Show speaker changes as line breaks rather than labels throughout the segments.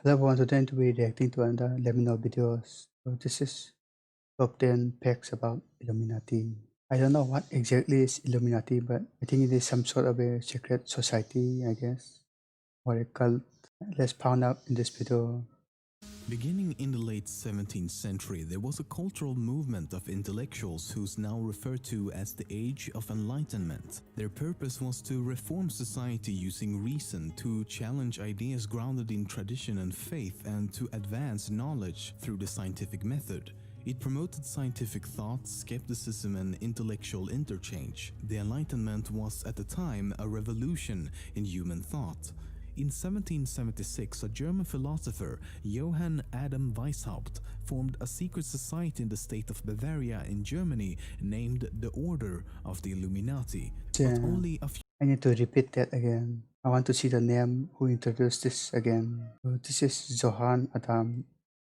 Hello everyone, today to be reacting to another Lemmino videos. So this is top 10 facts about Illuminati. I don't know what exactly is Illuminati, but I think it is some sort of a secret society, I guess, or a cult. Let's find out in this video.
Beginning in the late 17th century, there was a cultural movement of intellectuals who's now referred to as the Age of Enlightenment. Their purpose was to reform society using reason, to challenge ideas grounded in tradition and faith, and to advance knowledge through the scientific method. It promoted scientific thought, skepticism, and intellectual interchange. The Enlightenment was at the time a revolution in human thought. In 1776, a German philosopher, Johann Adam Weishaupt, formed a secret society in the state of Bavaria in Germany named the Order of the Illuminati. But
Yeah,
only a few
I need to repeat that again. I want to see the name who introduced this again. So this is Johann Adam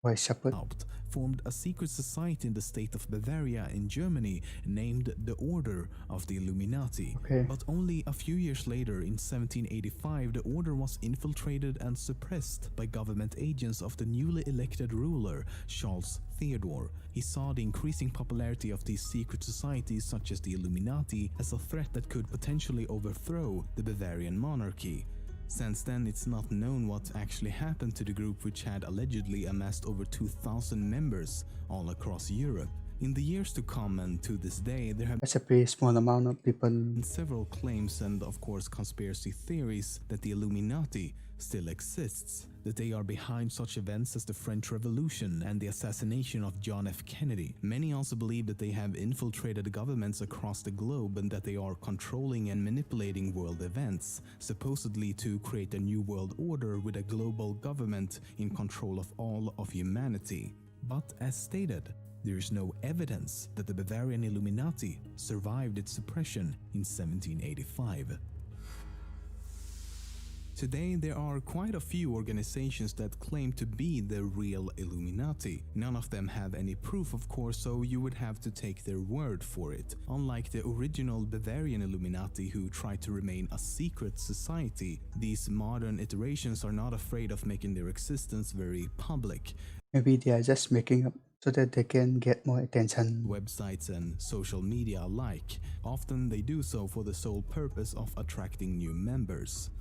Weishaupt.
Haupt formed a secret society in the state of Bavaria in Germany named the Order of the Illuminati.
Okay.
But only a few years later, in 1785, the order was infiltrated and suppressed by government agents of the newly elected ruler, Charles Theodore. He saw the increasing popularity of these secret societies such as the Illuminati as a threat that could potentially overthrow the Bavarian monarchy. Since then, it's not known what actually happened to the group, which had allegedly amassed over 2,000 members all across Europe. In the years to come and to this day, there have
That's a pretty small amount of people.
been several claims and of course conspiracy theories that the Illuminati still exists, that they are behind such events as the French Revolution and the assassination of John F. Kennedy. Many also believe that they have infiltrated governments across the globe and that they are controlling and manipulating world events, supposedly to create a new world order with a global government in control of all of humanity. But as stated, there is no evidence that the Bavarian Illuminati survived its suppression in 1785. Today, there are quite a few organizations that claim to be the real Illuminati. None of them have any proof, of course, so you would have to take their word for it. Unlike the original Bavarian Illuminati, who tried to remain a secret society, these modern iterations are not afraid of making their existence very public.
Maybe they are just making up so that they can get more attention.
Websites and social media alike. Often they do so for the sole purpose of attracting new members.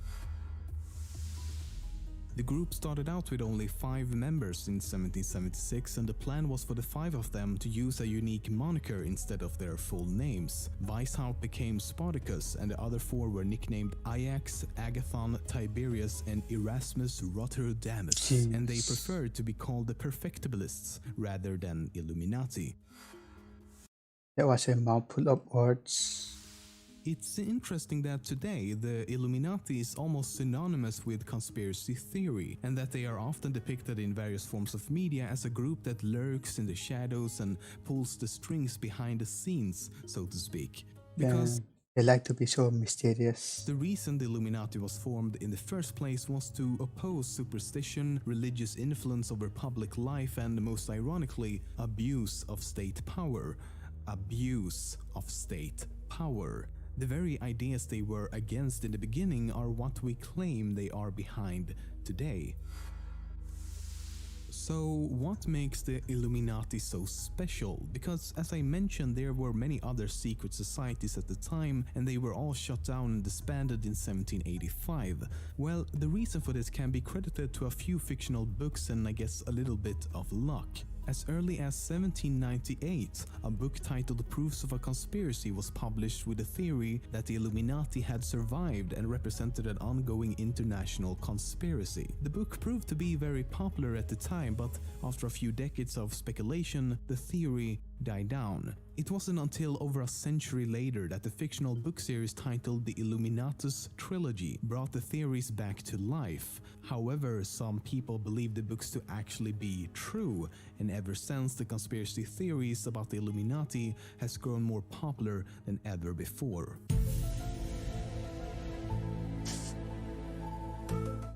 The group started out with only 5 members in 1776, and the plan was for the 5 of them to use a unique moniker instead of their full names. Weishaupt became Spartacus, and the other 4 were nicknamed Ajax, Agathon, Tiberius, and Erasmus Rotterdamus, and they preferred to be called the Perfectibilists rather than Illuminati.
That was a mouthful of words.
It's interesting that today the Illuminati is almost synonymous with conspiracy theory, and that they are often depicted in various forms of media as a group that lurks in the shadows and pulls the strings behind the scenes, so to speak. Because
They like to be so mysterious.
the reason the Illuminati was formed in the first place was to oppose superstition, religious influence over public life, and most ironically, abuse of state power. Abuse of state power. The very ideas they were against in the beginning are what we claim they are behind today. So what makes the Illuminati so special? Because as I mentioned, there were many other secret societies at the time, and they were all shut down and disbanded in 1785. Well, the reason for this can be credited to a few fictional books and I guess a little bit of luck. As early as 1798, a book titled Proofs of a Conspiracy was published with the theory that the Illuminati had survived and represented an ongoing international conspiracy. The book proved to be very popular at the time, but after a few decades of speculation, the theory died down. It wasn't until over a century later that the fictional book series titled The Illuminatus Trilogy brought the theories back to life. However, some people believe the books to actually be true, and ever since the conspiracy theories about the Illuminati has grown more popular than ever before.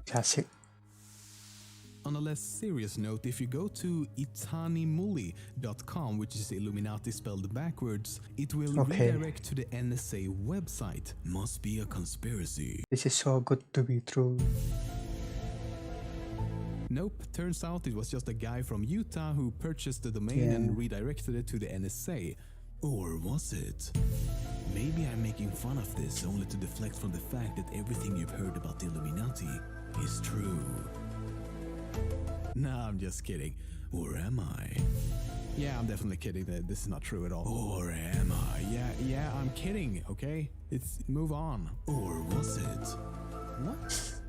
Classic.
On a less serious note, if you go to itanimulli.com, which is Illuminati spelled backwards, it will redirect to the NSA website. Must be a conspiracy.
This is so good to be true.
Nope, turns out it was just a guy from Utah who purchased the domain and redirected it to the NSA. Or was it? Maybe I'm making fun of this only to deflect from the fact that everything you've heard about the Illuminati is true. Nah, I'm just kidding. Or am I? Yeah, I'm definitely kidding. This is not true at all. Or am I? Yeah, I'm kidding, okay? Move on. Or was it? What?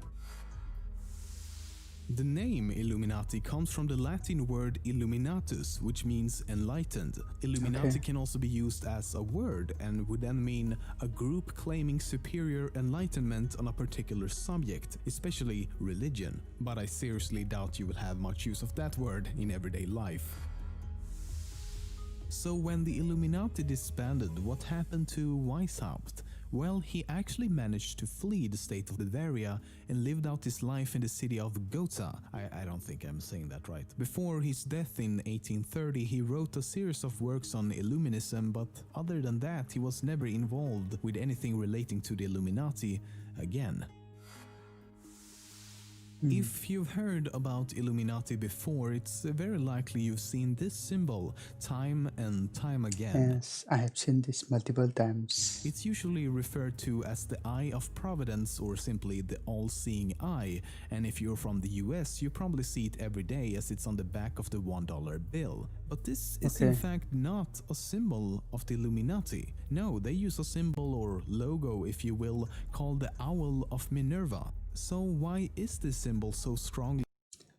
The name Illuminati comes from the Latin word illuminatus, which means enlightened. Illuminati can also be used as a word and would then mean a group claiming superior enlightenment on a particular subject, especially religion. But I seriously doubt you will have much use of that word in everyday life. So when the Illuminati disbanded, what happened to Weishaupt? Well, he actually managed to flee the state of Bavaria and lived out his life in the city of Gotha. I don't think I'm saying that right. Before his death in 1830, he wrote a series of works on Illuminism, but other than that, he was never involved with anything relating to the Illuminati again. If you've heard about Illuminati before, it's very likely you've seen this symbol time and time again.
Yes, I have seen this multiple times.
It's usually referred to as the Eye of Providence or simply the All-Seeing Eye, and if you're from the US, you probably see it every day as it's on the back of the $1 bill. But this is in fact not a symbol of the Illuminati. No, they use a symbol or logo, if you will, called the Owl of Minerva. So why is this symbol so strongly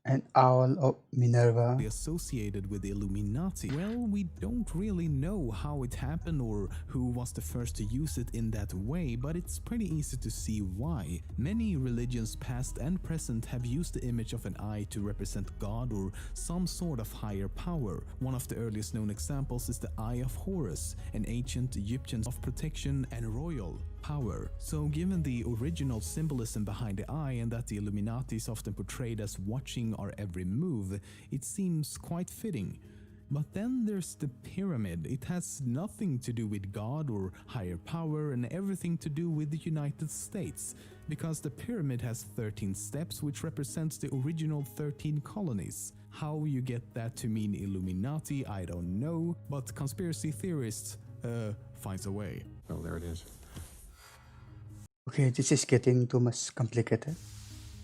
An owl of Minerva
associated with the Illuminati? Well, we don't really know how it happened or who was the first to use it in that way, but it's pretty easy to see why. Many religions past and present have used the image of an eye to represent God or some sort of higher power. One of the earliest known examples is the Eye of Horus, an ancient Egyptian of protection and royal power. So given the original symbolism behind the eye and that the Illuminati is often portrayed as watching our every move, it seems quite fitting. But then there's the pyramid. It has nothing to do with God or higher power and everything to do with the United States, because the pyramid has 13 steps, which represents the original 13 colonies. How you get that to mean Illuminati, I don't know, but conspiracy theorists finds a way.
Oh, there it is.
Okay, this is getting too much complicated.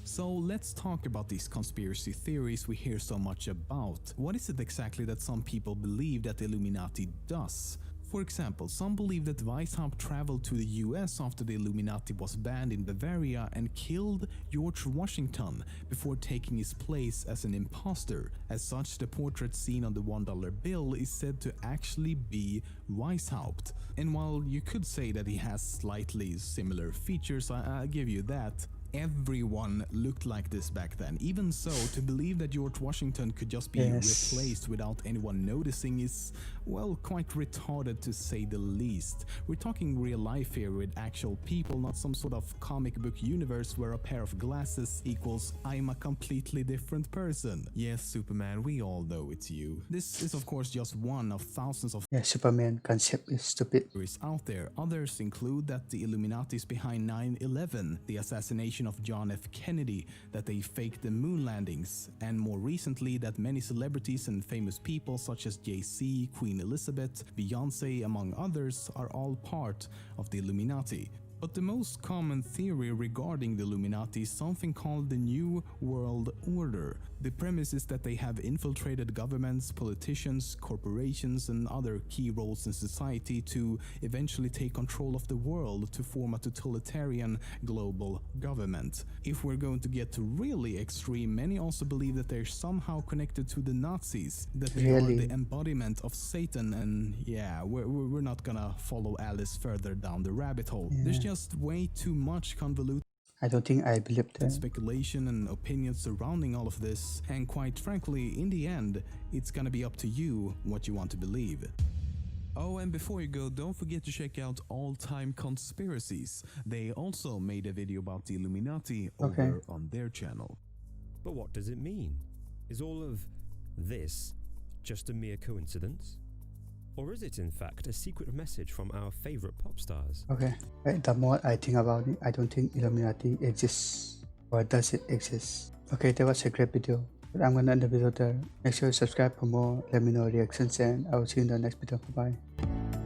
So let's talk about these conspiracy theories we hear so much about. What is it exactly that some people believe that the Illuminati does? For example, some believe that Weishaupt traveled to the US after the Illuminati was banned in Bavaria and killed George Washington before taking his place as an imposter. As such, the portrait seen on the $1 bill is said to actually be Weishaupt. And while you could say that he has slightly similar features, I'll give you that. Everyone looked like this back then. Even so, to believe that George Washington could just be replaced without anyone noticing is, well, quite retarded to say the least. We're talking real life here with actual people, not some sort of comic book universe where a pair of glasses equals I'm a completely different person. Yes, Superman, we all know it's you. This is of course just one of thousands of
Superman concept is stupid.
theories out there. Others include that the Illuminati is behind 9/11, the assassination of John F. Kennedy, that they faked the moon landings, and more recently that many celebrities and famous people such as Jay-Z, Queen Elizabeth, Beyonce, among others, are all part of the Illuminati. But the most common theory regarding the Illuminati is something called the New World Order. The premise is that they have infiltrated governments, politicians, corporations, and other key roles in society to eventually take control of the world to form a totalitarian global government. If we're going to get really extreme, many also believe that they're somehow connected to the Nazis, that they are the embodiment of Satan, and yeah, we're not gonna follow Alice further down the rabbit hole. There's just way too much convoluted
I don't think I believe that.
speculation and opinions surrounding all of this, and quite frankly, in the end, it's gonna be up to you what you want to believe. Oh, and before you go, don't forget to check out All Time Conspiracies. They also made a video about the Illuminati over on their channel.
But what does it mean? Is all of this just a mere coincidence? Or is it in fact a secret message from our favorite pop stars?
The more I think about it, I don't think Illuminati exists. Or does it exist? Okay, that was a great video, but I'm gonna end the video there. Make sure you subscribe for more Lemmino reactions, and I will see you in the next video. Bye bye.